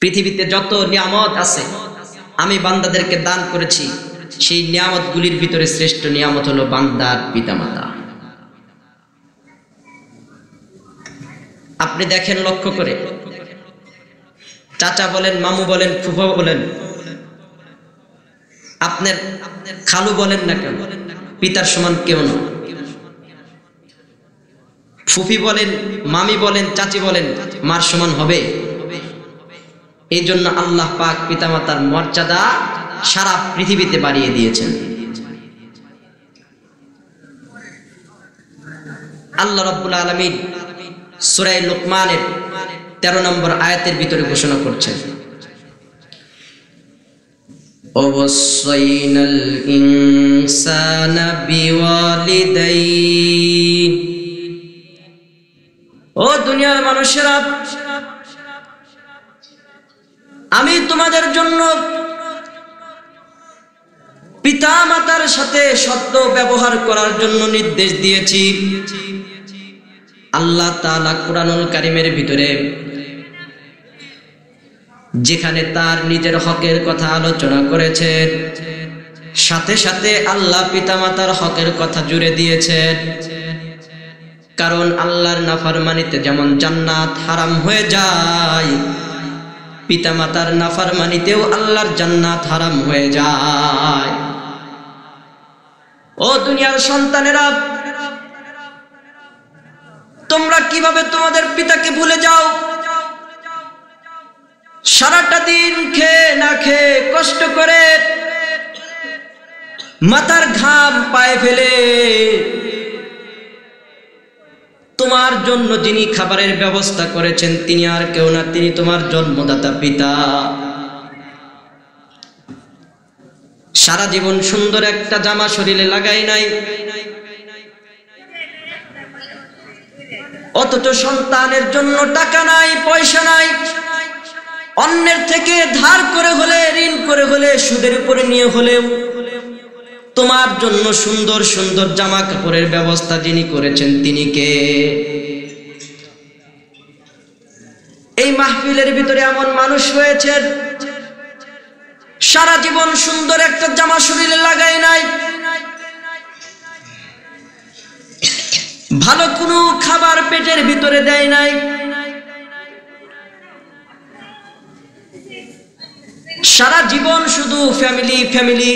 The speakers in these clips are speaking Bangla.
পৃথিবীতে যত নিয়ামত আছে আমি বান্দাদেরকে দান করেছি, সেই নিয়ামতগুলির ভিতরে শ্রেষ্ঠ নিয়ামত হলো বান্দার পিতামাতা। আপনি দেখেন লক্ষ্য করে, চাচা বলেন, মামু বলেন, ফুফা বলেন, আপনার খালু বলেন না কেন, পিতার সমান কেউ না। ফুফি বলেন, মামি বলেন, চাচি বলেন, মার সমান হবে? এই জন্য আল্লাহ পাক পিতামাতার মর্যাদা সারা পৃথিবীতে বাড়িয়ে দিয়েছেন। আল্লাহ রাব্বুল আলামিন সূরা লুকমানের 13 নম্বর আয়াতের ভিতরে ঘোষণা করছেন, ওয়াসাইনাল ইনসানা বিওয়ালিদাইহি। ও দুনিয়ার মানুষেরা, আমি তোমাদের জন্য পিতা মাতার সাথে সদ্য ব্যবহার করার জন্য নির্দেশ দিয়েছি। আল্লাহ তাআলা কুরআনুল কারীমের ভিতরে যেখানে তার নিজের হকের কথা আলোচনা করেছেন, সাথে সাথে আল্লাহ পিতামাতার হকের কথা জুড়ে দিয়েছেন। কারণ আল্লাহর নাফরমানিতে যেমন জান্নাত হারাম হয়ে যায়, পিতামাতার নাফরমানিতেও আল্লাহর জান্নাত হারাম হয়ে যায়। ও দুনিয়ার সন্তানেরা, তোমরা কিভাবে তোমাদের পিতাকে ভুলে যাও? সারাটা দিন খেয়ে না খেয়ে কষ্ট করে মাথার ঘাম পায়ে ফেলে তোমার জন্য যিনি খাবারের ব্যবস্থা করেছেন তিনি আর কেউ না, তিনি তোমার জন্মদাতা পিতা। সারা জীবন সুন্দর একটা জামা শরীরে লাগাই নাই, অথচ সন্তানের জন্য টাকা নাই, পয়সা নাই, অন্যের থেকে ধার করে হলে, ঋণ করে হলে, সুদের উপরে নিয়ে হলেও তোমার জন্য সুন্দর সুন্দর জামা কাপড়ের ব্যবস্থা যিনি করেছেন তিনি কে? এই মাহফিলের ভিতরে এমন মানুষ রয়েছেন সারা জীবন সুন্দর একটা জামা শরীরে লাগাই নাই, ভালো কোনো খাবার পেটের ভিতরে দেয় নাই, সারা জীবন শুধু ফ্যামিলি ফ্যামিলি,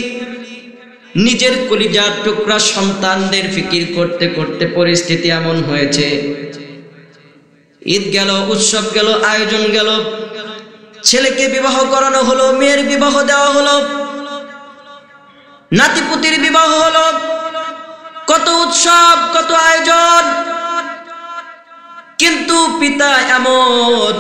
নিজের কলিজার টুকরা সন্তানদের ফিকির করতে করতে পরিস্থিতি এমন হয়েছে, ঈদ গেল, উৎসব গেল, আয়োজন গেল, ছেলেকে বিবাহ করানো হলো, মেয়ের বিবাহ দেওয়া হলো, নাতিপুতির বিবাহ হলো, কত উৎসব, কত আয়োজন, কিন্তু পিতা এমন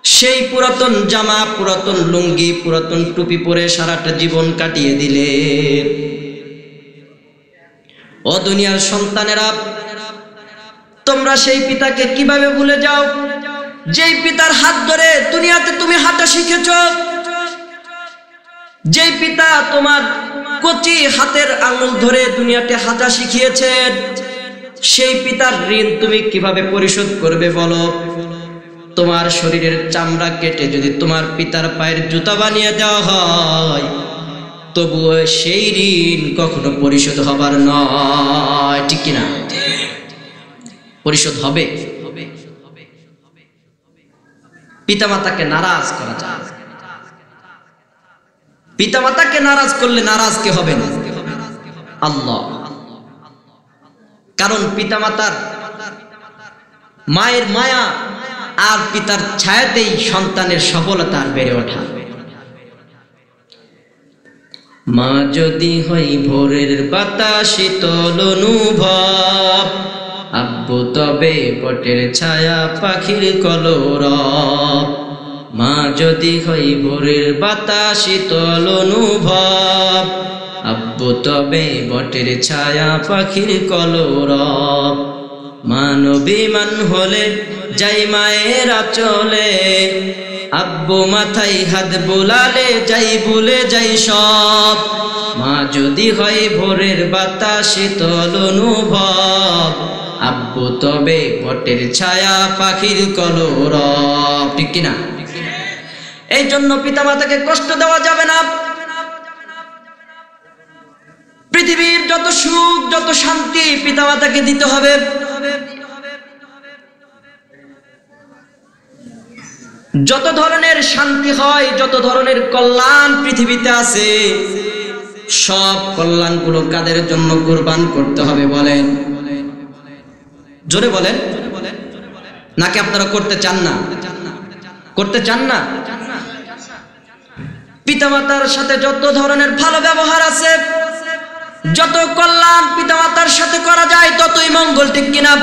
সেই পুরাতন জামা, পুরাতন লুঙ্গি, পুরাতন টুপি পরে সারাটা জীবন কাটিয়ে দিলেন। ও দুনিয়ার সন্তানেরা, তোমরা সেই পিতাকে কিভাবে ভুলে যাও যেই পিতার হাত ধরে দুনিয়াতে তুমি হাঁটা শিখেছ, যেই পিতা তোমার কচি হাতের আঙুল ধরে দুনিয়াতে হাঁটা শিখিয়েছেন, সেই পিতার ঋণ তুমি কিভাবে পরিশোধ করবে বলো? তোমার শরীরের চামড়া কেটে যদি তোমার পিতার পায়ের জুতা বানিয়ে দেওয়া হয়, তবুও সেই ঋণ কখনো পরিশোধ হবার নয়, ঠিক কিনা? পরিশোধ হবে? পিতামাতাকে নারাজ করা যায়, পিতামাতাকে নারাজ করলে নারাজ কে হবে না? আল্লাহ। কারণ পিতামাতার মায়ের মায়া আর পিতার ছায়াতেই সন্তানের সফলতা বেড়ে ওঠা। মা যদি হয় ভোরের বাতাস শীতল অনুভব, আব্বু তবে বটের ছায়া পাখির কলরব। মা যদি হয় ভোরের বাতাস শীতল অনুভব, আব্বু তবে বটের ছায়া পাখির কলরব। মানবিমান হলে যাই মায়ের আঁচলে, আব্বু মাথায় হাত বুলালে যাই ভুলে যাই সব। মা যদি হয় ভোরের বাতাস শীতল অনুভব, আব্বু তবে বটের ছায়া পাখির কলরব, ঠিক কিনা? এই জন্য পিতামাতাকে কষ্ট দেওয়া যাবে না। পৃথিবীর যত সুখ যত শান্তি পিতামাতাকে দিতে হবে। যত ধরনের শান্তি হয়, যত ধরনের কল্যাণ পৃথিবীতে আছে, সব কল্যাণগুলো কাদের জন্য কুরবান করতে হবে বলেন? জোরে বলেন। নাকি আপনারা করতে চান না? করতে চান না? পিতামাতার সাথে যত ধরনের ভালো ব্যবহার আছে, যত কল্যাণ পিতামাতার সাথে করা যায় ততই মঙ্গল, ঠিক কিনা?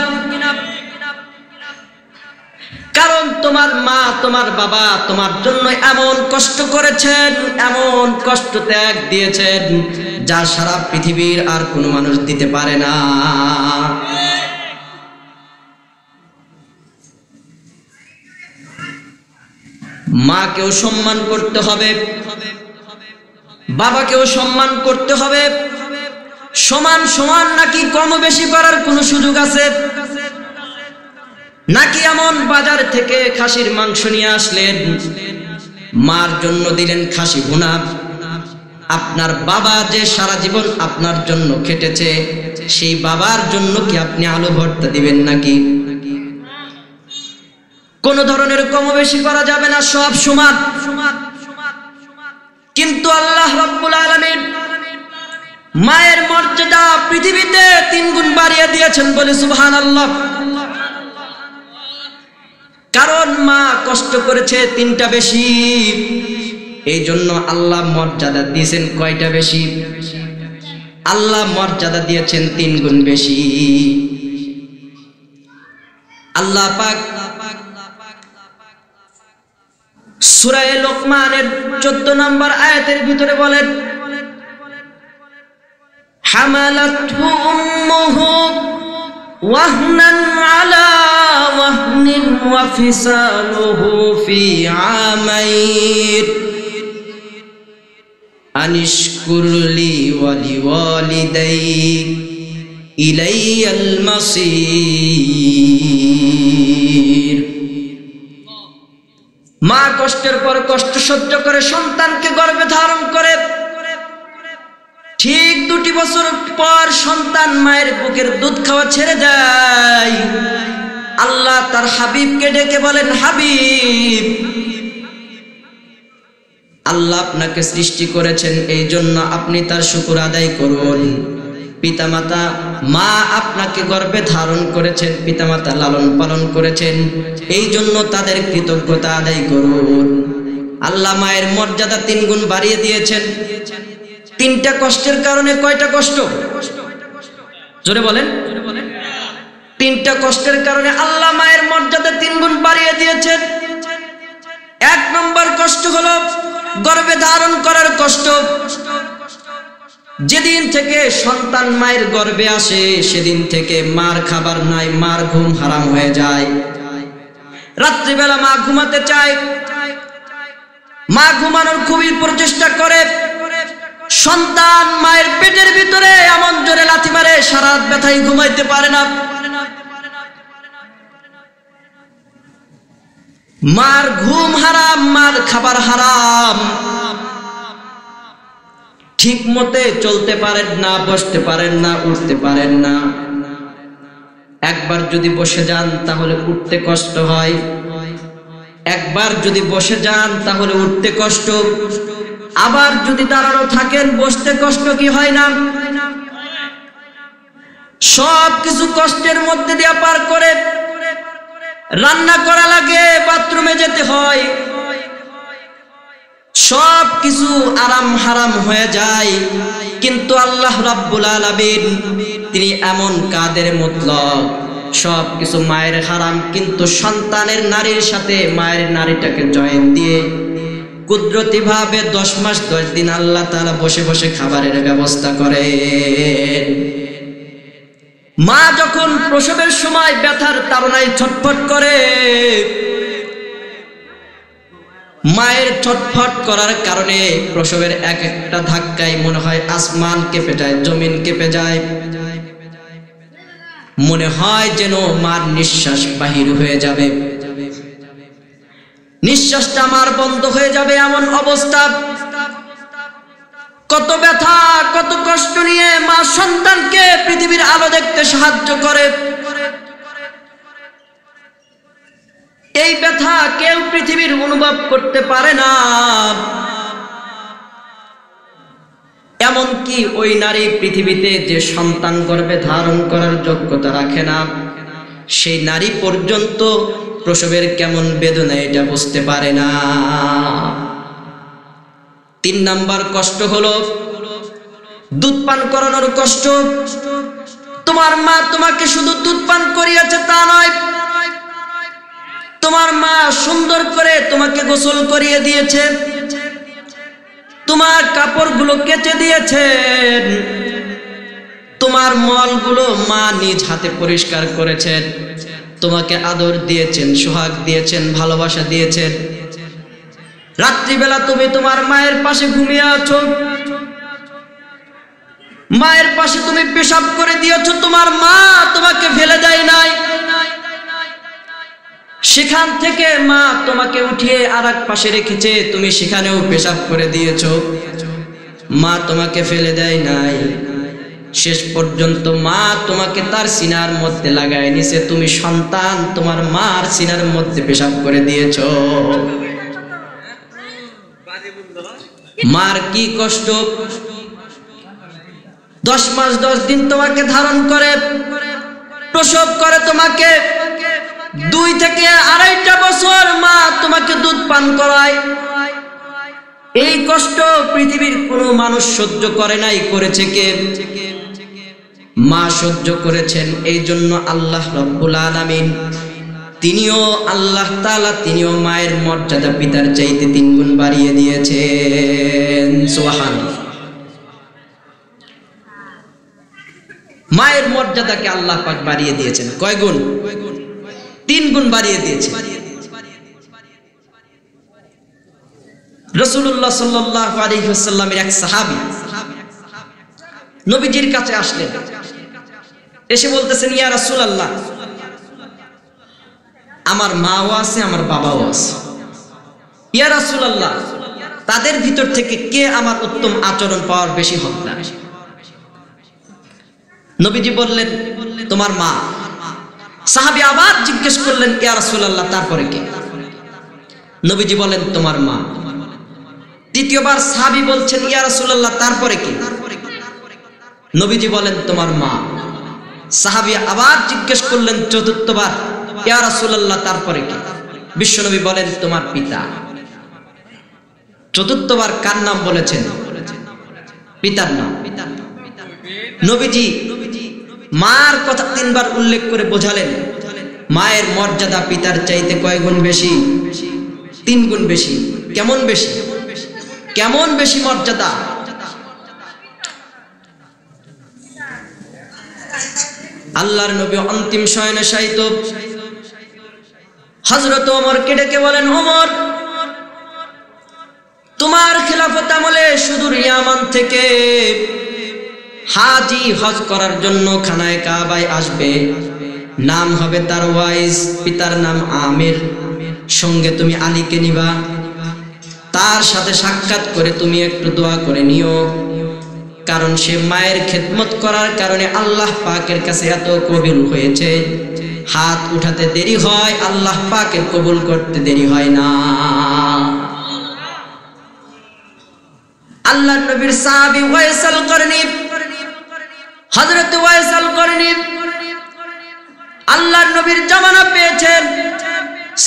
কারণ তোমার মা তোমার বাবা তোমার জন্য এমন কষ্ট করেছেন, এমন কষ্ট ত্যাগ দিয়েছেন যা সারা পৃথিবীর আর কোনো মানুষ দিতে পারে না। মাকেও সম্মান করতে হবে, বাবাকেও সম্মান করতে হবে। সমান সমান নাকি কম বেশি করার কোনো সুযোগ আছে? নাকি এমন বাজার থেকে খাসির মাংস নিয়ে আসলেন, মার জন্য দিলেন খাসি ভুনা, আপনার বাবা যে সারা জীবন আপনার জন্য খেটেছে সেই বাবার জন্য কি আপনি আলু ভর্তা দিবেন নাকি? কোন ধরনের কম বেশি করা যাবে না, সব সমান। কিন্তু আল্লাহ রাব্বুল আলামিন মায়ের মর্যাদা পৃথিবীতে 3 গুণ বাড়িয়ে দিয়েছেন, বলে সুবহানাল্লাহ। কারণ মা কষ্ট করেছে 3টা বেশি, এই জন্য আল্লাহ মর্যাদা দিয়েছেন কয়টা বেশি? আল্লাহ মর্যাদা দিয়েছেন 3 গুণ বেশি। আল্লাহ পাক সূরা লোকমানের 14 নম্বর আয়াতের ভিতরে বলেন, হামালাতহু উম্মুহু ওয়াহনান আলা ওয়াহনিন ওয়া ফিসালুহু ফি আমাইন আনিশকুর লি ওয়া লিওয়ালিদাইক ইলাইয়াল মাসির। মা কষ্টের পর কষ্ট সহ্য করে সন্তানকে গর্ভে ধারণ করে, ঠিক 2 বছর পর সন্তান মায়ের বুকের দুধ খাওয়া ছেড়ে দেয়। আল্লাহ তার হাবিবকে ডেকে বলেন, হাবিব, আল্লাহ আপনাকে সৃষ্টি করেছেন এই জন্য আপনি তার শুকর আদায় করুন। পিতামাতা মা আপনাকে গর্ভে ধারণ করেছেন, পিতামাতা লালন পালন করেছেন, এই জন্য তাদের কৃতজ্ঞতা আদায় করুন। আল্লাহ মায়ের মর্যাদা 3 গুণ বাড়িয়ে দিয়েছেন। 3টা কষ্টের কারণে কয়টা কষ্ট? জোরে বলেন। 3টা কষ্টের কারণে আল্লাহ মায়ের মর্যাদা 3 গুণ বাড়িয়ে দিয়েছেন। 1 নম্বর কষ্ট হলো গর্ভে ধারণ করার কষ্ট। যেদিন থেকে সন্তান মায়ের গর্ভে আসে সেদিন থেকে মার খাবার নাই, মার ঘুম হারাম হয়ে যায়। রাত্রিবেলা মা ঘুমাতে চায়, মা ঘুমানোর খুবই প্রচেষ্টা করে, সন্তান মায়ের পেটের ভিতরে এমন জোরে লাথি মারে সারা রাত ব্যথায় ঘুমাইতে পারে না। মার ঘুম হারাম, মার খাবার হারাম, ঠিক মতে চলতে পারেন না, বসতে পারেন না, উঠতে পারেন না। একবার যদি বসে যান তাহলে উঠতে কষ্ট হয়, একবার যদি বসে যান তাহলে উঠতে কষ্ট, আবার যদি দাঁড়ানো থাকেন বসতে কষ্ট, কি হয় না? সব কিছু কষ্টের মধ্যে দিয়ে পার করে রান্না করা লাগে, বাথরুমে যেতে হয়, সব কিছু আরাম হারাম হয়ে যায়। কিন্তু আল্লাহ রাব্বুল আলামিন তিনি এমন কাদের মতলব, সব কিছু মায়ের হারাম কিন্তু সন্তানের নারীর সাথে মায়ের নারীটাকে জয়েন দিয়ে কুদরতি ভাবে 10 মাস 10 দিন আল্লাহ তাআলা বসে বসে খাবারের ব্যবস্থা করেন। মা যখন প্রসবের সময় ব্যথার তাড়নায় ছটফট করে, মায়ের ছটফট করার কারণে প্রসবের এক একটা ধাক্কায় মনে হয় আসমান কেঁপে যায়, জমিন কেঁপে যায়। মনে হয় যেন মার নিঃশ্বাস বাহির হয়ে যাবে, নিঃশ্বাসটা আমার বন্ধ হয়ে যাবে, এমন অবস্থা। কত ব্যথা কত কষ্ট নিয়ে মা সন্তানকে পৃথিবীর আলো দেখতে সাহায্য করে। এই ব্যথা কেউ পৃথিবীর অনুভব করতে পারে না। এমনকি ওই নারী পৃথিবীতে যে সন্তান গর্ভে ধারণ করার যোগ্যতা রাখে না, সেই নারী পর্যন্ত প্রসবের কেমন বেদনা এটা বুঝতে পারে না। 3 নাম্বার কষ্ট হলো দুধ পান করানোর কষ্ট। তোমার মা তোমাকে শুধু দুধ পান করিয়েছে তা নয়, তোমার মা সুন্দর করে তোমাকে গোসল করিয়ে দিয়েছে, তোমার কাপড়গুলো কেচে দিয়েছেন, তোমার মলগুলো মা নিজ হাতে পরিষ্কার করেছেন, তোমাকে আদর দিয়েছেন, সোহাগ দিয়েছেন, ভালোবাসা দিয়েছেন। রাত্রিবেলা তুমি তোমার মায়ের পাশে ঘুমিয়ে আছো, মায়ের পাশে তুমি পেশাব করে দিয়েছো, তোমার মা তোমাকে ফেলে দেয় নাই। সেখান থেকে মা তোমাকে উঠিয়ে আরেক পাশে রেখেছে, তুমি সেখানেও পেশাব করে দিয়েছো, মা তোমাকে ফেলে দেয় নাই। শেষ পর্যন্ত মা তোমাকে তার সিনার মধ্যে লাগায় নিছে, তুমি সন্তান তোমার মার সিনার মধ্যে পেশাব করে দিয়েছো। মার কি কষ্ট! 10 মাস 10 দিন তোমাকে ধারণ করে, প্রসব করে তোমাকে, 2 থেকে 2.5 বছর মা তোমাকে দুধ পান করায়। এই কষ্ট পৃথিবীর কোনো মানুষ সহ্য করে নাই, করেছে কে? মা সহ্য করেছেন। এই জন্য আল্লাহ রব্বুল আলামিন তিনিও আল্লাহ তাআলা তিনিও মায়ের মর্যাদা পিতার চাইতে 3 গুণ বাড়িয়ে দিয়েছেন। সুবহানাল্লাহ। মায়ের মর্যাদাকে আল্লাহ পাক বাড়িয়ে দিয়েছেন। কয় গুণ? 3 গুণ বাড়িয়ে দিয়েছেন। রাসূলুল্লাহ সাল্লাল্লাহু আলাইহি ওয়াসাল্লামের এক সাহাবী নবীজির কাছে আসলেন, এসে বলতেছেন, ইয়া রাসূলুল্লাহ, আমার মাও আছে আমার বাবাও আছে, ইয়া রাসূলুল্লাহ, তাদের ভিতর থেকে কে আমার উত্তম আচরণ পাওয়ার বেশি হকদার? নবীজি বললেন, তোমার মা। সাহাবী আবার জিজ্ঞেস করলেন, ইয়া রাসূলুল্লাহ, তারপরে কে? নবীজি বলেন, তোমার মা। তৃতীয়বার সাহাবী বলছেন, ইয়া রাসূলুল্লাহ, তারপরে কে? নবীজি বলেন, তোমার মা। সাহাবী আবার জিজ্ঞেস করলেন চতুর্থবার, ইয়া রাসূলুল্লাহ, তারপরে কে? বিশ্বনবী বলেন, তোমার পিতা। চতুর্থবার কার নাম বলেছেন? পিতার নাম। নবীজি মার কথা 3 বার উল্লেখ করে বোঝালেন, মায়ের মর্যাদা পিতার চাইতে কয় গুণ বেশি? 3 গুণ বেশি। কেমন বেশি? কেমন বেশি মর্যাদা? আল্লাহর নবী অন্তিম শয়নে শায়িত হযরত ওমরকে ডেকে বলেন, ওমর, তোমার খেলাফত আমলে সুদূর ইয়ামান থেকে হাজি হজ করার জন্য খানায়ে কাবায় আসবে, নাম হবে তার ওয়াইস, পিতার নাম আমির, সঙ্গে তুমি আলীকে নিবা, তার সাথে সাক্ষাৎ করে তুমি একটু দোয়া করে নিও, কারণ সে মায়ের খেদমত করার কারণে আল্লাহ পাকের কাছে এত কবুল হয়েছে, হাত উঠাতে দেরি হয়, আল্লাহ পাকের কবুল করতে দেরি হয় না। আল্লাহর নবীর সাহাবী ওয়াইস আল করনী, হযরত ওয়াইস আল করনী আল্লাহর নবীর জামানা পেয়েছেন,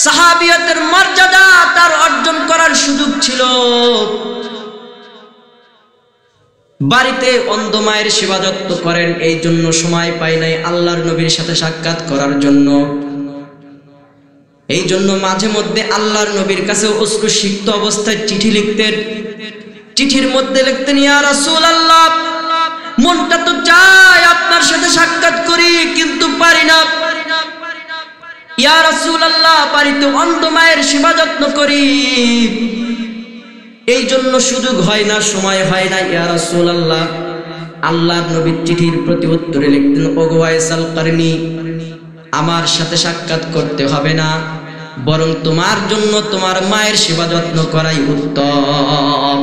সাহাবিয়তের মর্যাদা তার অর্জন করার সুযোগ ছিল। বাড়িতে অন্ধ মায়ের সেবা যত্ন করেন, এই জন্য সময় পায় নাই আল্লাহর নবীর সাথে সাক্ষাৎ করার জন্য। এই জন্য মাঝে মধ্যে আল্লাহর নবীর কাছে অশ্রুসিক্ত অবস্থায় চিঠি লিখতেন। চিঠির মধ্যে লিখতেন, ইয়া রাসূলুল্লাহ, মনটা তো চায় আপনার সাথে সাক্ষাৎ করি, কিন্তু পারি না। ইয়া রাসূলুল্লাহ, বাড়িতে অন্ধ মায়ের সেবা যত্ন করি, এই জন্য সুযোগ হয় না, সময় হয় না। ইয়া রাসূলুল্লাহ, আল্লাহর নবীর চিঠির প্রতি উত্তরে লিখতেন, ওগো ওয়াইস আল কারনী, আমার সাথে সাক্ষাৎ করতে হবে না, বরং তোমার জন্য তোমার মায়ের সেবা যত্ন করাই উত্তম।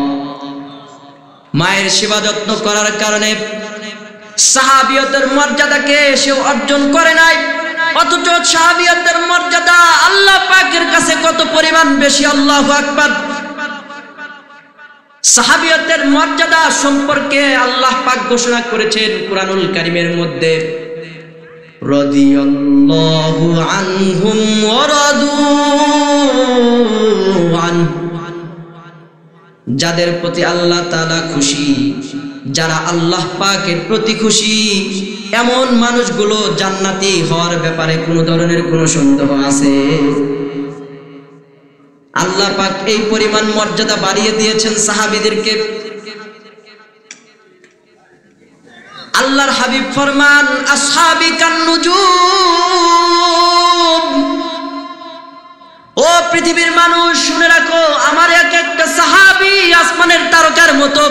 মায়ের সেবা যত্ন করার কারণে সাহাবিয়তের মর্যাদাকে সে অর্জন করে নাই, অথচ সাহাবিয়তের মর্যাদা আল্লাহ পাকের কাছে কত পরিমাণ বেশি। আল্লাহু আকবার। সাহাবিয়তের মর্যাদা সম্পর্কে আল্লাহ পাক ঘোষণা করেছেন কুরআনুল কারীমের মধ্যে, রাদিয়াল্লাহু আনহুম ওয়া রাদু আনহু, যাদের প্রতি আল্লাহ তাআলা খুশি, যারা আল্লাহ পাকের প্রতি খুশি, এমন মানুষগুলো জান্নাতি হওয়ার ব্যাপারে কোনো ধরনের কোনো সন্দেহ আছে? আল্লাহ পাক এই পরিমাণ মর্যাদা বাড়িয়ে দিয়েছেন সাহাবীদেরকে। আল্লাহর হাবিব ফরমান, আসহাবি কান নুজুম, ও পৃথিবীর মানুষ শুনে রাখো, আমার এক একটা সাহাবী আসমানের তারকার মতো।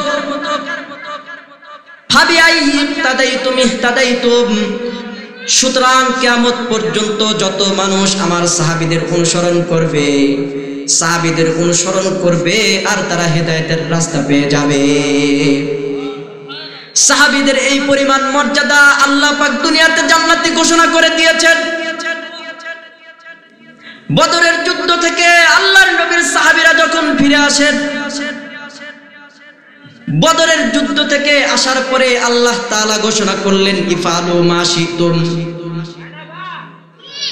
সুতরাং কিয়ামত পর্যন্ত যত মানুষ আমার সাহাবীদের অনুসরণ করবে, সাহাবীদের অনুসরণ করবে, আর তারা হেদায়েতের রাস্তা পেয়ে যাবে। সাহাবীদের এই পরিমাণ মর্যাদা আল্লাহ পাক দুনিয়াতে জান্নাতি ঘোষণা করে দিয়েছেন। বদরের যুদ্ধ থেকে আল্লাহর নবীর সাহাবীরা যখন ফিরে আসেন, বদরের যুদ্ধ থেকে আসার পরে আল্লাহ তাআলা ঘোষণা করলেন, ইফআলু মা শিতুম,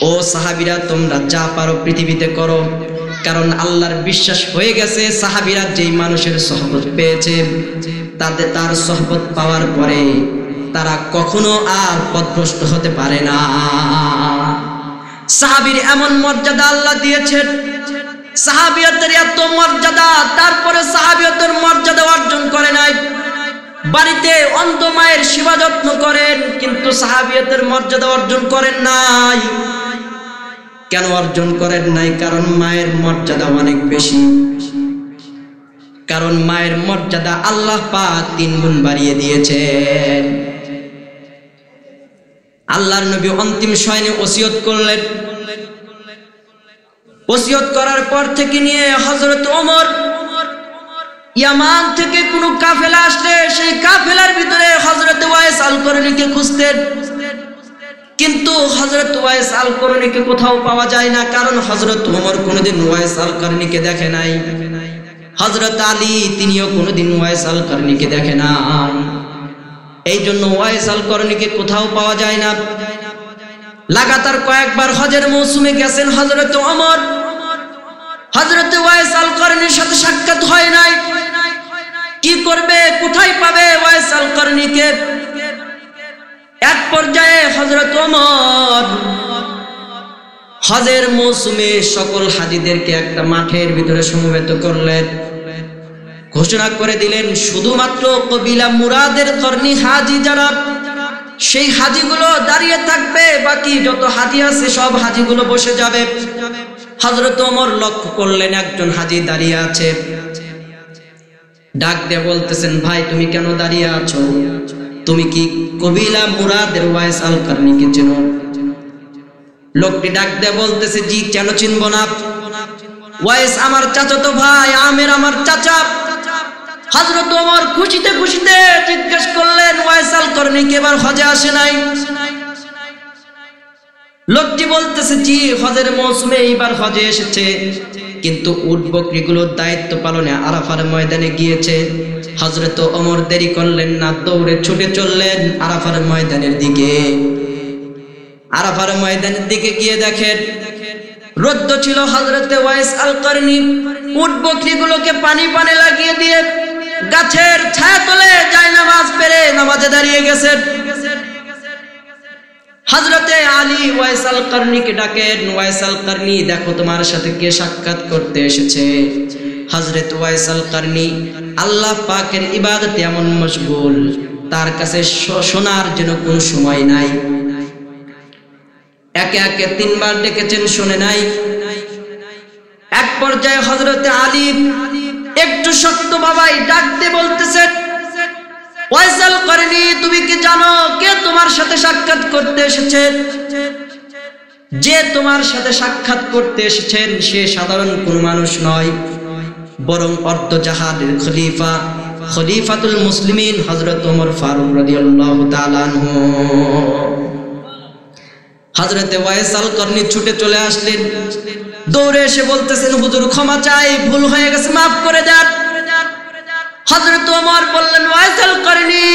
ও সাহাবীরা তোমরা যা পারো পৃথিবীতে করো। কারণ আল্লাহর বিশ্বাস হয়ে গেছে, সাহাবীরা যেই মানুষের সহবত পেয়েছে, তার সহবত পাওয়ার পরে তারা কখনো আর পথভ্রষ্ট হতে পারে না। সাহাবীর এমন মর্যাদা আল্লাহ দিয়েছেন, সাহাবিয়তের এত মর্যাদা, তারপরে সাহাবিয়তের মর্যাদা অর্জন করে নাই। বাড়িতে অন্ধ মায়ের সেবা যত্ন করেন, কিন্তু সাহাবিয়তের মর্যাদা অর্জন করেন নাই। কেন অর্জন করেন নাই? কারণ মায়ের মর্যাদা অনেক বেশি। কারণ মায়ের মর্যাদা আল্লাহ পাক 3 গুণ বাড়িয়ে দিয়েছেন। আল্লাহর নবী অন্তিম শয়নে ওসিয়ত করলেন। ওসিয়ত করার পর থেকে নিয়ে হযরত ওমর ইয়ামান থেকে কোনো কাফেলা আসলে সেই কাফেলার ভিতরে হযরত ওয়াইস আল করনীকে খুঁজতেন, কিন্তু হযরত ওয়াইস আল করনীকে কোথাও পাওয়া যায় না। কারণ হযরত ওমর কোনোদিন ওয়াইস আল করনীকে দেখে নাই, হযরত আলী তিনিও কোনোদিন ওয়াইস আল করনীকে দেখে নাই। এই জন্য ওয়াইস আল করনীকে কোথাও পাওয়া যায় না। লাগাতার কয়েকবার হজের মৌসুমে গেছেন হযরত ওমর, হযরত ওয়াইস আল করনীর সাথে সাক্ষাৎ হয় নাই। কি করবে, কোথায় পাবে ওয়াইস আল করনীকে? এক পর্যায়ে হযরত ওমর হজের মৌসুমে সকল হাজীদেরকে একটা মাঠের ভিতরে সমবেত করলেন, ঘোষণা করে দিলেন শুধুমাত্র কবিলা মুরাদের করনী হাজী যারা, সেই হাজীগুলো দাঁড়িয়ে থাকবে, বাকি যত হাজী আছে সব হাজীগুলো বসে যাবে। হযরত ওমর লক্ষ্য করলেন একজন হাজী দাঁড়িয়ে আছে, ডাক দিয়ে বলতেছেন, ভাই তুমি কেন দাঁড়িয়ে আছো? তুমি কি কবিলা মুরাদের ওয়াইস আল করনীকে চেনো? লোকটি ডাক দিয়ে বলতেছে, জি, কেন চিনবো না? ওয়াইস আমার চাচাতো ভাই, আমের আমার চাচা। হযরত ওমর খুশিতে খুশিতে জিজ্ঞেস করলেন, ওয়াইস আল করনী কি এবার হজে আসে নাই? লোকটি বলতেছে, জি, হজের মৌসুমে এইবার হজে এসেছে, কিন্তু উট বকরিগুলোর দায়িত্ব পালনে আরাফার ময়দানে গিয়েছে। হযরত ওমর দেরি করলেন না, দৌড়ে ছুটে চললেন আরাফার ময়দানের দিকে। আরাফার ময়দানের দিকে গিয়ে দেখেন রোদ্দ ছিল। হযরত ওয়াইস আল করনী উট বকরিগুলোকে পানি লাগিয়ে দিয়ে গাছের ছায়া তলে জায়নামাজ পেরে নামাজে দাঁড়িয়ে গেছেন। হযরতে আলী ওয়াইস আল করনীকে ডাকেন, ওয়াইস আল করনী, দেখো তোমার সাথে কে সাক্ষাৎ করতে এসেছে। হযরত ওয়াইস আল করনী আল্লাহ পাকের ইবাদতে এমন মশগুল, তার কাছে শোনার জন্য কোনো সময় নাই। একে একে 3 বার ডেকেছেন, শুনে নাই। এক পর্যায়ে হযরতে আলী একটু শক্ত বাবাই ডাকতে বলতেছেন, ওয়াইসাল করনি, তুমি কি জানো কে তোমার সাথে সাক্ষাৎ করতে এসেছেন? যে তোমার সাথে সাক্ষাৎ করতে এসেছেন সে সাধারণ কোনো মানুষ নয়, বরং অর্ধজাহানের খলিফা, খলিফাতুল মুসলিমিন হযরত ওমর ফারুক রাদিয়াল্লাহু তাআলা আনহু। হযরত ওয়াইসাল করনি ছুটে চলে আসলেন, দৌড়ে এসে বলতেছেন, হুজুর ক্ষমা চাই, ভুল হয়ে গেছে, মাফ করে দেন। হযরত ওমর বললেন, ওয়াইসাল করনি,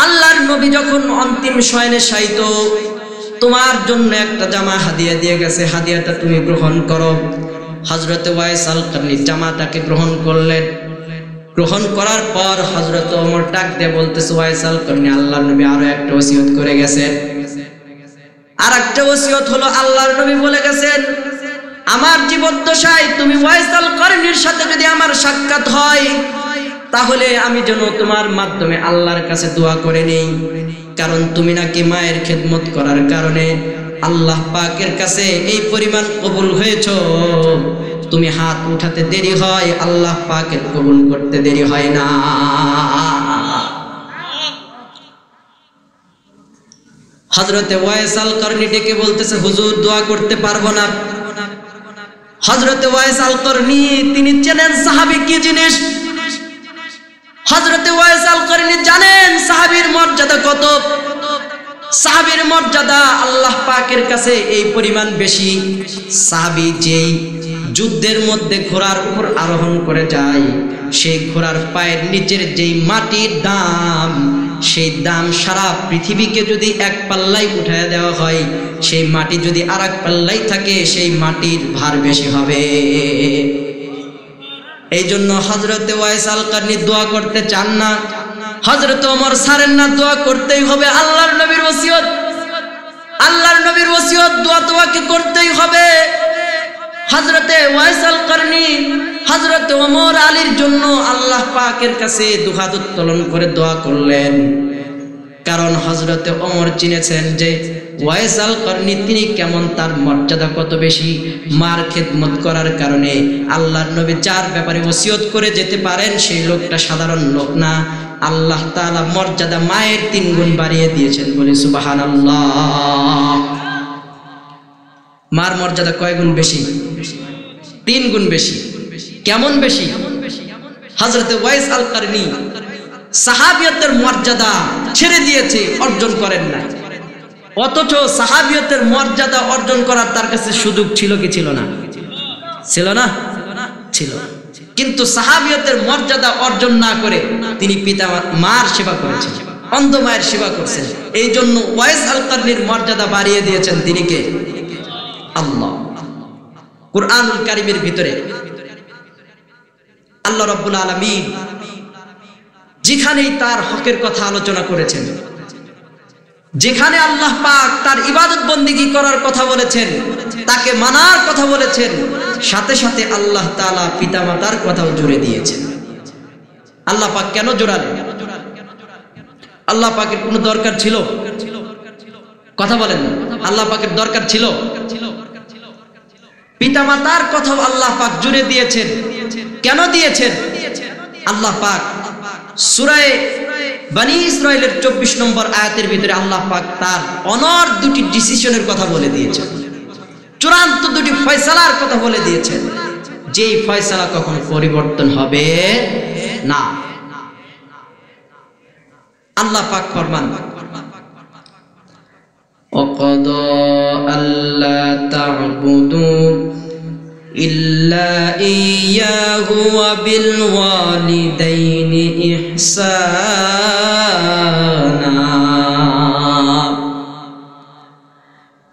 আল্লাহর নবী যখন অন্তিম শয়নে শায়িত তোমার জন্য একটা জামা হাদিয়া দিয়ে গেছে, হাদিয়াটা তুমি গ্রহণ করো। হযরত ওয়াইসাল করনি জামাটাকে গ্রহণ করলেন। গ্রহণ করার পর হযরত ওমর ডাক দিয়ে বলতেছে, ওয়াইসাল করনি, আল্লাহর নবী আরো একটা ওসিয়ত করে গেছেন। আর একটা ওসিয়ত হলো, আল্লাহর নবী বলে গেছেন, আমার জীবদ্দশায় তুমি ওয়াইসাল করনির সাথে যদি আমার সাক্ষাৎ হয় তাহলে আমি যেন তোমার মাধ্যমে আল্লাহর কাছে দোয়া করে নেই, কারণ তুমি নাকি মায়ের খেদমত করার কারণে আল্লাহ পাকের কাছে এই পরিমাণ কবুল হয়েছো। তুমি হাত উঠাতে দেরি হয়, আল্লাহ পাকের কবুল করতে দেরি হয় না। হযরতে ওয়াইসাল করনি ডেকে বলতেছে, হুজুর দোয়া করতে পারবো না। হযরতে ওয়াইসাল করনি তিনি চেনেন সাহাবী কি জিনিস। হযরতে ওয়াইসাল করনি জানেন সাহাবীর মর্যাদা কত। সাহাবীর মর্যাদা আল্লাহ পাকের কাছে এই পরিমাণ বেশি, সাহাবী যেই যুদ্ধের মধ্যে ঘোড়ার উপর আরোহণ করে যায়, সেই ঘোড়ার পায়ের নিচের যেই মাটির দাম, সেই দাম সারা পৃথিবীকে যদি এক পাল্লায় উঠায় দেওয়া হয়, সেই মাটি যদি আর এক পাল্লায় থাকে সেই মাটির ভার বেশি হবে। এই জন্য হযরতে ওয়াইসাল করনি দোয়া করতে চান না। হযরত ওমর ছাড়েন না, দোয়া করতেই হবে। আল্লাহর নবীর ওসিয়ত, আল্লাহর নবীর ওসিয়ত, দোয়া তোমাকে করতেই হবে। হযরতে ওয়াইসাল করনি হযরত ওমর আলীর জন্য আল্লাহ পাকের কাছে দুহাত উত্তোলন করে দোয়া করলেন, কারণ হযরতে ওমর চিনেছেন যে ওয়াইসাল করনি তিনি কেমন, তার মর্যাদা কত বেশি। মার খেদমত করার কারণে আল্লাহর নবী যার ব্যাপারে ওসিয়ত করে যেতে পারেন সেই লোকটা সাধারণ লোক না। আল্লাহ তাআলা মর্যাদা মায়ের 3 গুণ বাড়িয়ে দিয়েছেন, বলি সুবহানাল্লাহ। মার মর্যাদা কয় গুণ বেশি? 3 গুণ বেশি। কেমন বেশি? হযরতে ওয়াইসাল করনি সাহাবিয়তের মর্যাদা ছেড়ে দিয়েছে, অর্জন করেন না, অথচ সাহাবিয়তের মর্যাদা অর্জন করার তার কাছে সুযোগ ছিল কি ছিল না? ছিল না? ছিল। কিন্তু সাহাবিয়তের মর্যাদা অর্জন না করে তিনি পিতা মার সেবা করেছেন, অন্ধ মায়ের সেবা করছেন। এই জন্য ওয়াইসাল করনির মর্যাদা বাড়িয়ে দিয়েছেন তিনি কে? আল্লাহ। কুরআনুল কারীমের ভিতরে আল্লাহ রাব্বুল আলামিন যেখানেই তার হকের কথা আলোচনা করেছেন, যেখানে আল্লাহ পাক তার ইবাদত বন্দেগী করার কথা বলেছেন, তাকে মানার কথা বলেছেন, সাথে সাথে আল্লাহ তাআলা পিতামাতার কথাও জুড়ে দিয়েছেন। আল্লাহ পাক কেন জোড়ালেন? আল্লাহ পাকের কোনো দরকার ছিল? কথা বলেন, আল্লাহ পাকের দরকার ছিল? পিতামাতার কথাও আল্লাহ পাক জুড়ে দিয়েছেন। কেন দিয়েছেন? আল্লাহ পাক সূরা বনী ইসরাঈলের 24 নম্বর আয়াতের ভিতরে আল্লাহ পাক তার অনর 2টি ডিসিশনের কথা বলে দিয়েছেন, চূড়ান্ত 2টি ফয়সালার কথা বলে দিয়েছেন, যেই ফয়সালা কখনো পরিবর্তন হবে না। আল্লাহ পাক ফরমান, وَقَضَى أَلَّا تَعْبُدُوا إِلَّا إِيَّاهُ وَبِالْوَالِدَيْنِ إِحْسَانًا।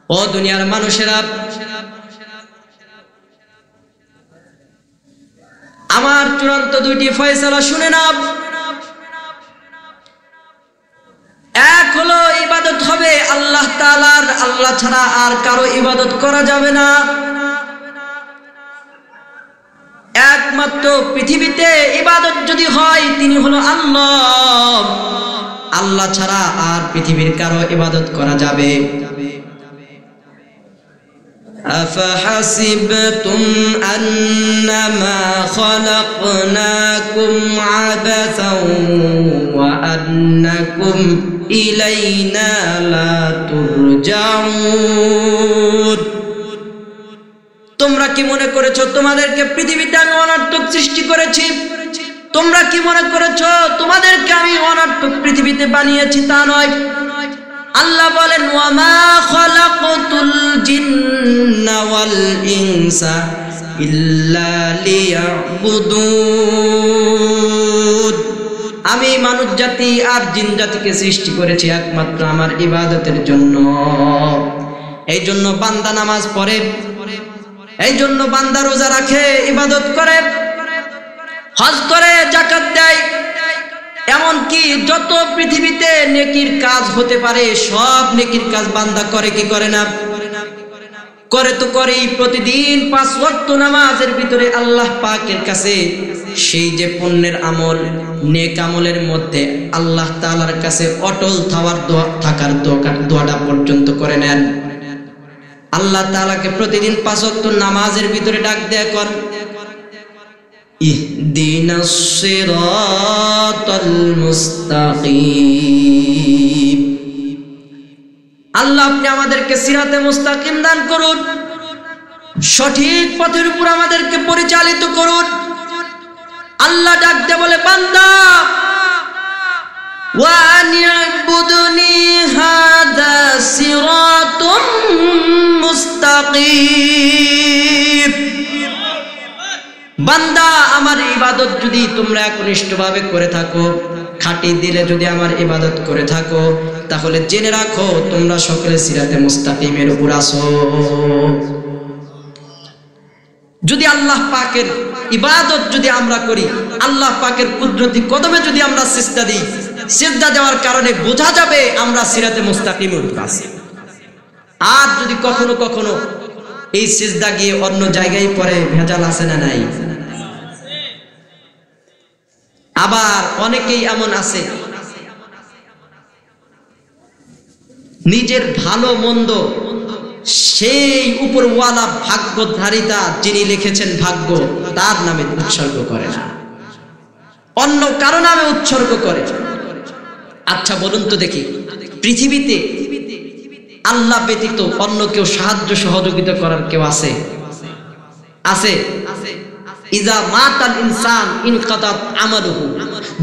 ও দুনিয়ার মানুষেরা, আমার চূড়ান্ত 2টি ফয়সালা শুনে নাও। এক হলো ইবাদত হবে আল্লাহ তাআলার, আল্লাহ ছাড়া আর কারো ইবাদত করা যাবে না। একমাত্র পৃথিবীতে ইবাদত যদি হয় তিনি হলো আল্লাহ, আল্লাহ ছাড়া আর পৃথিবীর কারো ইবাদত করা যাবে। أفحسبتم أنما خلقناكم عبثا আন্নাকুম ইলাইনা লা তুরজাউন। তোমরা কি মনে করেছো তোমাদেরকে পৃথিবীতে আমি অনর্থক সৃষ্টি করেছি? তোমরা কি মনে করেছো তোমাদেরকে আমি অনর্থক পৃথিবীতে বানিয়েছি? তা নয়। আল্লাহ বলেন ওয়ামা খালাকতুল জিন্না ওয়াল ইনসা ইল্লা লিয়াবুদুন। আমি মানব জাতি আর জিন জাতিকে সৃষ্টি করেছি একমাত্র আমার ইবাদতের জন্য। এই জন্য বান্দা নামাজ পড়ে, এই জন্য বান্দা রোজা রাখে, ইবাদত করে, হজ করে, যাকাত দেয়, এমনকি যত পৃথিবীতে নেকির কাজ হতে পারে সব নেকির কাজ বান্দা করে কি করে না? করে তো করেই। প্রতিদিন 5 ওয়াক্ত নামাজের ভিতরে আল্লাহ পাকের কাছে সেই যে পুণ্যের আমল, নেক আমলের মধ্যে আল্লাহ তাআলার কাছে অটল থাকার দোয়াটা পর্যন্ত করে নেন। আল্লাহ তাআলাকে প্রতিদিন 5 ওয়াক্ত নামাজের ভিতরে ডাক দেয়া কর, ইহদিনাস সিরাতাল মুস্তাকিম। আল্লাহ আপনি আমাদেরকে সিরাতে মুস্তাকিম দান করুন, সঠিক পথের উপর আমাদেরকে পরিচালিত করুন। আল্লাহ ডাক দিয়ে বলে বান্দা ওয়া আনি'বুদুনি হাদা সিরাতুম মুস্তাকিম। বান্দা আমার ইবাদত যদি তোমরা একনিষ্ঠভাবে করে থাকো, খাঁটি দিলে যদি আমার ইবাদত করে থাকো, তাহলে জেনে রাখো তোমরা সকলে সিরাতে মুস্তাকিমের উপর আছো। যদি আল্লাহ পাকের ইবাদত যদি আমরা করি, আল্লাহ পাকের কুদরতি কদমে যদি আমরা সিজদা দিই, সিজদা দেওয়ার কারণে বোঝা যাবে আমরা সিরাতে মুস্তাকিমের উপর আছি। আর যদি কখনো কখনো এই সিজদা গিয়ে অন্য জায়গায় পরে ভেজাল আছে না নাই? আবার অনেকেই এমন আছে নিজের ভালো মন্দ সেই উপরওয়ালা ভাগ্যধারিতা যিনি লিখেছেন ভাগ্য, তার নামে উৎসর্গ করে না, অন্য কারো নামে উৎসর্গ করে। আচ্ছা বলুন তো দেখি, পৃথিবীতে আল্লাহ ব্যতীত অন্য কেউ সাহায্য সহযোগিতা করার কেউ আছে? আছে? ইজা মাতাল ইনসান ইনকাতাত আমালুহু।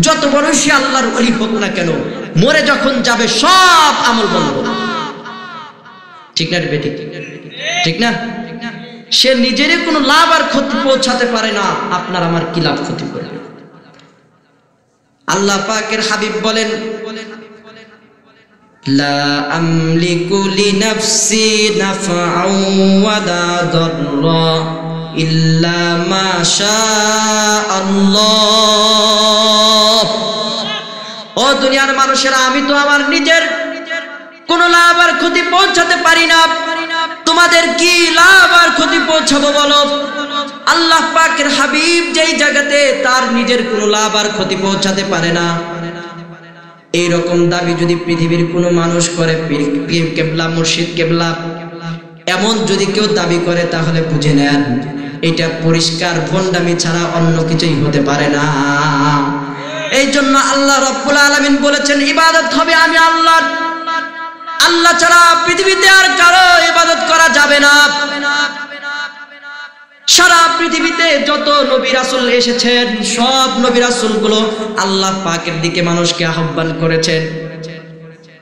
যত বড় সে আল্লাহর ওলি হোক না কেন, মরে যখন যাবে সব আমল বন্ধ। ঠিক না রে? ঠিক না? সে নিজের কোনো লাভ আর ক্ষতি পৌঁছাতে পারে না, আপনার আমার কি লাভ ক্ষতি করবে? আল্লাহ পাকের হাবিব বলেন লা আমলিকু লিনাফসি নাফআন ওয়ালা দাররা ইল্লা মা শাআল্লাহ। ও দুনিয়ার মানুষেরা, আমি তো আমার নিজের কোন লাভ আর ক্ষতি পৌঁছাতে পারি না, তোমাদের কি লাভ আর ক্ষতি পৌঁছাবো বলো? আল্লাহ পাকের হাবিব যেই জায়গাতে তার নিজের কোনো লাভ আর ক্ষতি পৌঁছাতে পারে না, এইরকম দাবি যদি পৃথিবীর কোনো মানুষ করে, পীর কেবলা, মুর্শিদ কেবলা, এমন যদি কেউ দাবি করে, তাহলে বুঝে নেন এটা পরিষ্কার ভণ্ডামি ছাড়া অন্য কিছুই হতে পারে না। এই জন্য আল্লাহ রাব্বুল আলামিন বলেছেন ইবাদত হবে আমি আল্লাহর, আল্লাহ ছাড়া পৃথিবীতে আর কারো ইবাদত করা যাবে না। সারা পৃথিবীতে যত নবী রাসূল এসেছেন, সব নবী রাসূলগুলো আল্লাহ পাকের দিকে মানুষকে আহ্বান করেছেন।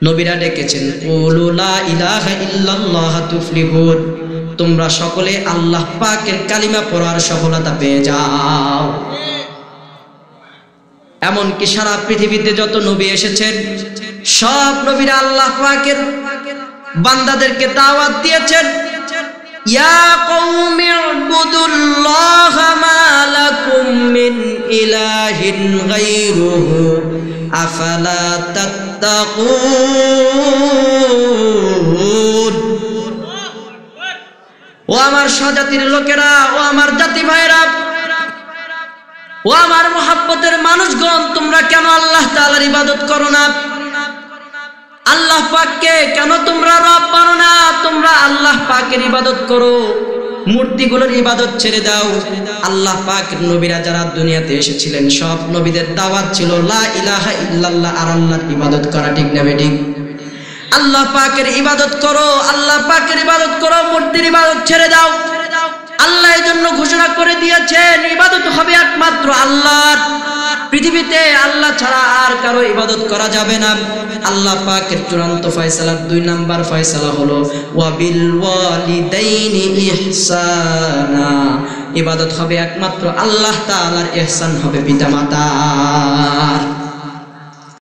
নবীরা ডেকেছেন কুলু লা ইলাহা ইল্লাল্লাহ তুফলিহুন, তোমরা সকলে আল্লাহ পাকের কালিমা পড়ার সফলতা পেয়ে যাও। এমনকি সারা পৃথিবীতে যত নবী এসেছেন, সব নবীরা আল্লাহ পাকের বান্দাদেরকে দাওয়াত দিয়েছেন, ইয়া কওমি ইবুদুল্লাহা মা লাকুম মিন ইলাহিন গায়রুহু আফালা তাত্তাকুন। ও আমার স্বজাতির লোকেরা, ও আমার জাতি ভাইরা, ও আমার মুহাব্বতের মানুষগণ, তোমরা কেন আল্লাহ তাআলার ইবাদত করো না? আল্লাহ পাককে কেন তোমরা রব মানো না? তোমরা আল্লাহ পাকের ইবাদত করো, মূর্তিগুলোর ইবাদত ছেড়ে দাও। আল্লাহ পাকের নবীরা যারা দুনিয়াতে এসেছিলেন সব নবীদের দাওয়াত ছিল লা ইলাহা ইল্লাল্লাহ, আর আল্লাহর ইবাদত করা, ঠিক না বেঠিক? আল্লাহ পাকের ইবাদত করো, আল্লাহ পাকের ইবাদত করো, মূর্তির ইবাদত ছেড়ে দাও। আল্লাহ এই জন্য ঘোষণা করে দিয়েছেন ইবাদত হবে একমাত্র আল্লাহর। পৃথিবীতে আল্লাহ ছাড়া আর কারো ইবাদত করা যাবে না। আল্লাহ পাকের চূড়ান্ত ফয়সালার 2 নাম্বার ফয়সালা হলো ওয়া বিল ওয়ালিদাইনি ইহসানা, ইবাদত হবে একমাত্র আল্লাহ তাআলার, ইহসান হবে পিতামাতার।